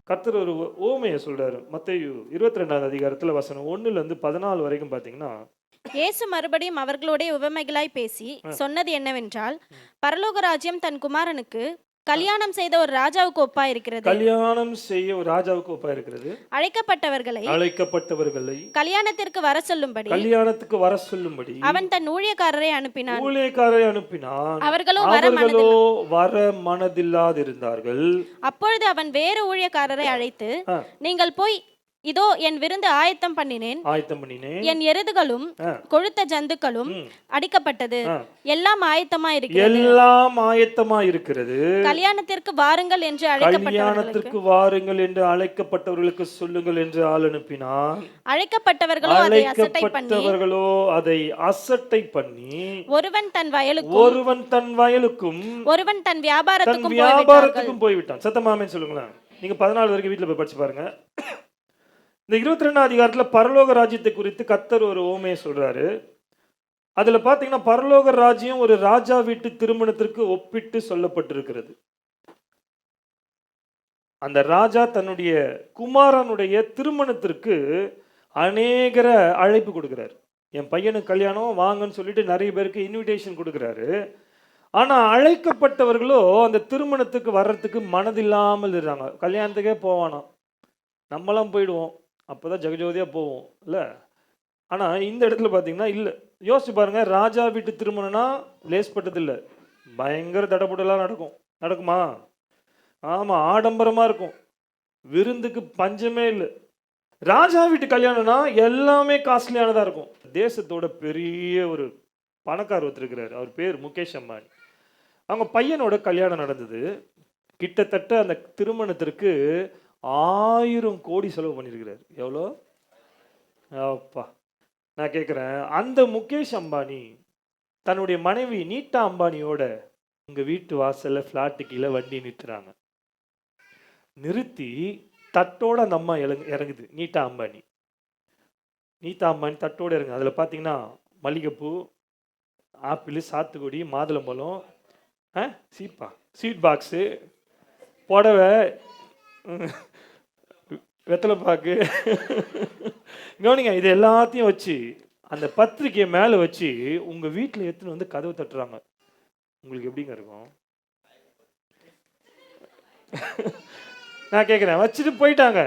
கர்த்தர் ஒரு ஓமையை சொல்றாரு. மத்தேயு 22வது அதிகாரத்துல வசனம் 1ல 14 வரைக்கும் பாத்தீங்கன்னா, இயேசு மறுபடியும் அவர்களோடே உவமைகளாய் பேசி சொன்னது என்னவென்றால், பரலோக ராஜ்யம் தன் குமாரனுக்கு கல்யாணம் செய்த ஒரு ராஜாவுக்கு ஒப்பா இருக்கிறது. கல்யாணம் செய்ய ஒரு ராஜாவுக்கு ஒப்பா இருக்கிறது. அழைக்கப்பட்டவர்களை கல்யாணத்திற்கு வர சொல்லும்படி அவன் தன் ஊழியக்காரரை அனுப்பினான். அவர்களோ வர மனதில்லாதிருந்தார்கள். அப்பொழுது அவன் வேறு ஊழியக்காரரை அழைத்து, நீங்கள் போய், இதோ என் விருந்து ஆயத்தம் பண்ணினேன். என் எருதுகளும் கொழுத்த ஜந்துக்களும் அடிக்கப்பட்டது. எல்லாம் ஆயத்தமா இருக்கிறது. கல்யாணத்திற்கு வாருங்கள் என்று அழைக்கப்பட்டவர்களுக்கு சொல்லுங்கள் என்று ஆள் அனுப்பினான். அழைக்கப்பட்டவர்களோ அதை அசட்டை பண்ணி ஒருவன் தன் வயலுக்கும் ஒருவன் தன் வியாபாரத்துக்கும் போய்விட்டான். சத்தமாமே சொல்லுங்களேன். நீங்க 14 வரைக்கும் வீட்டுல போய் படிச்சு பாருங்க. இந்த 22ஆம் அதிகாரத்தில் பரலோக ராஜ்யத்தை குறித்து கர்த்தர் ஒரு ஓமையை சொல்றாரு. அதுல பாத்தீங்கன்னா பரலோக ராஜ்யம் ஒரு ராஜா வீட்டு திருமணத்திற்கு ஒப்பிட்டு சொல்லப்பட்டிருக்கிறது. அந்த ராஜா தன்னுடைய குமாரனுடைய திருமணத்திற்கு அநேகர அழைப்பு கொடுக்கிறார். என் பையனுக்கு கல்யாணம் வாங்கன்னு சொல்லிட்டு நிறைய பேருக்கு இன்விடேஷன் கொடுக்கிறாரு. ஆனா அழைக்கப்பட்டவர்களோ அந்த திருமணத்துக்கு வர்றதுக்கு மனதில்லாமல் இருக்காங்க. கல்யாணத்துக்கே போவானா, நம்மளாம் போயிடுவோம், அப்போதான் ஜெகஜோதியாக போவோம் இல்லை. ஆனால் இந்த இடத்துல பார்த்தீங்கன்னா இல்லை. யோசிச்சு பாருங்க, ராஜா வீட்டு திருமணம்னா லேஸ்பட்டது இல்லை, பயங்கர தடபுடலாம் நடக்குமா? ஆமாம், ஆடம்பரமாக இருக்கும், விருந்துக்கு பஞ்சமே இல்லை. ராஜா வீட்டு கல்யாணம்னா எல்லாமே காஸ்ட்லியானதாக இருக்கும். தேசத்தோட பெரிய ஒரு பணக்காரர் ஒருத்தருக்கிறார், அவர் பேர் முகேஷ் அம்பானி. அவங்க பையனோட கல்யாணம் நடந்தது. கிட்டத்தட்ட அந்த திருமணத்திற்கு 1000 கோடி செலவு பண்ணியிருக்கிறார். எவ்வளோ அப்பா! நான் கேட்குறேன், அந்த முகேஷ் அம்பானி தன்னுடைய மனைவி நீட்டா அம்பானியோட உங்கள் வீட்டு வாசலில் ஃப்ளாட்டு கீழே வண்டி நிறுத்துறாங்க. நிறுத்தி தட்டோட அந்த அம்மா இறங்குது. நீட்டா அம்பானி தட்டோடு இறங்கு. அதில் பார்த்தீங்கன்னா மல்லிகைப்பூ, ஆப்பிள், சாத்துக்குடி, மாதுளம்பழம், ஸ்வீட் பாக்ஸு, புடவை, வெத்தலை பாக்கு, கவனிங்க, இது எல்லாத்தையும் வச்சு அந்த பத்திரிக்கையை மேலே வச்சு உங்கள் வீட்டில் எடுத்துன்னு வந்து கதவு தட்டுறாங்க. உங்களுக்கு எப்படிங்க இருக்கும்? நான் கேட்குறேன், வச்சுட்டு போயிட்டாங்க.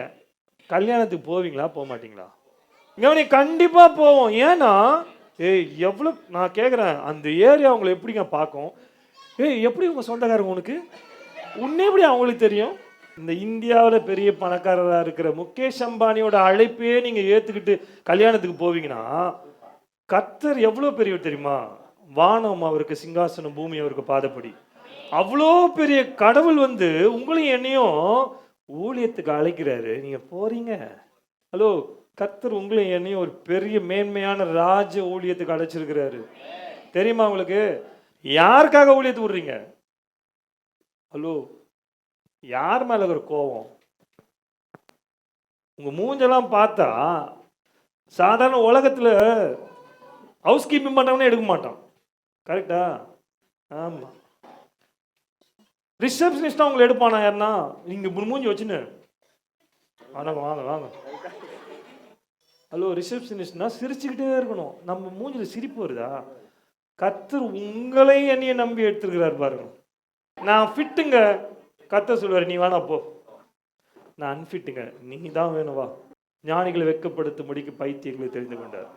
கல்யாணத்துக்கு போவீங்களா, போக மாட்டீங்களா? கவனி, கண்டிப்பாக போவோம். ஏன்னா எவ்வளோ, நான் கேட்குறேன், அந்த ஏரியா அவங்களை எப்படிங்க பார்க்கும்? எப்படி உங்கள் சொந்தக்காரங்க உனக்கு உன்னே எப்படி அவங்களுக்கு தெரியும்? இந்த இந்தியாவில் பெரிய பணக்காரராக இருக்கிற முகேஷ் அம்பானியோட அழைப்பே நீங்கள் ஏற்றுக்கிட்டு கல்யாணத்துக்கு போவீங்கன்னா கர்த்தர் எவ்வளோ பெரியவர் தெரியுமா? வானம் அவருக்கு சிங்காசனம், பூமி அவருக்கு பாதப்படி. அவ்வளோ பெரிய கடவுள் வந்து உங்களையும் என்னையும் ஊழியத்துக்கு அழைக்கிறாரு, நீங்கள் போறீங்க. ஹலோ, கர்த்தர் உங்களையும் என்னையும் ஒரு பெரிய மேன்மையான ராஜ ஊழியத்துக்கு அழைச்சிருக்கிறாரு. தெரியுமா உங்களுக்கு? யாருக்காக ஊழியத்துக்கு விடுறீங்க? ஹலோ, யார் மேல ஒரு கோபம்? உங்க மூஞ்செல்லாம் பார்த்தா சாதாரண உலகத்துல ஹவுஸ் கீப்பிங் பண்ணவனே எடுக்க மாட்டான். கரெக்டா? ஆமா. ரிசப்ஷனிஸ்டா உங்களை எடுப்பானா யாருன்னா? நீங்க மூஞ்சி வச்சுன்னு வாங்க வாங்க வாங்க. ஹலோ, ரிசப்ஷனிஸ்ட்னா சிரிச்சுக்கிட்டே இருக்கணும். நம்ம மூஞ்சில சிரிப்பு வருதா? கர்த்தர் உங்களை என்னைய நம்பி எடுத்துருக்கிறார் பாருங்க. நான் ஃபிட்டுங்க, கர்த்தர் சொல்வார், நீ வேணா போ. நான் அன்ஃபிட்டுங்க, நீ தான் வேணுவா. ஞானிகளை வெட்கப்படுத்தும்படிக்கு பைத்தியங்களை தெரிந்து கொண்டார்.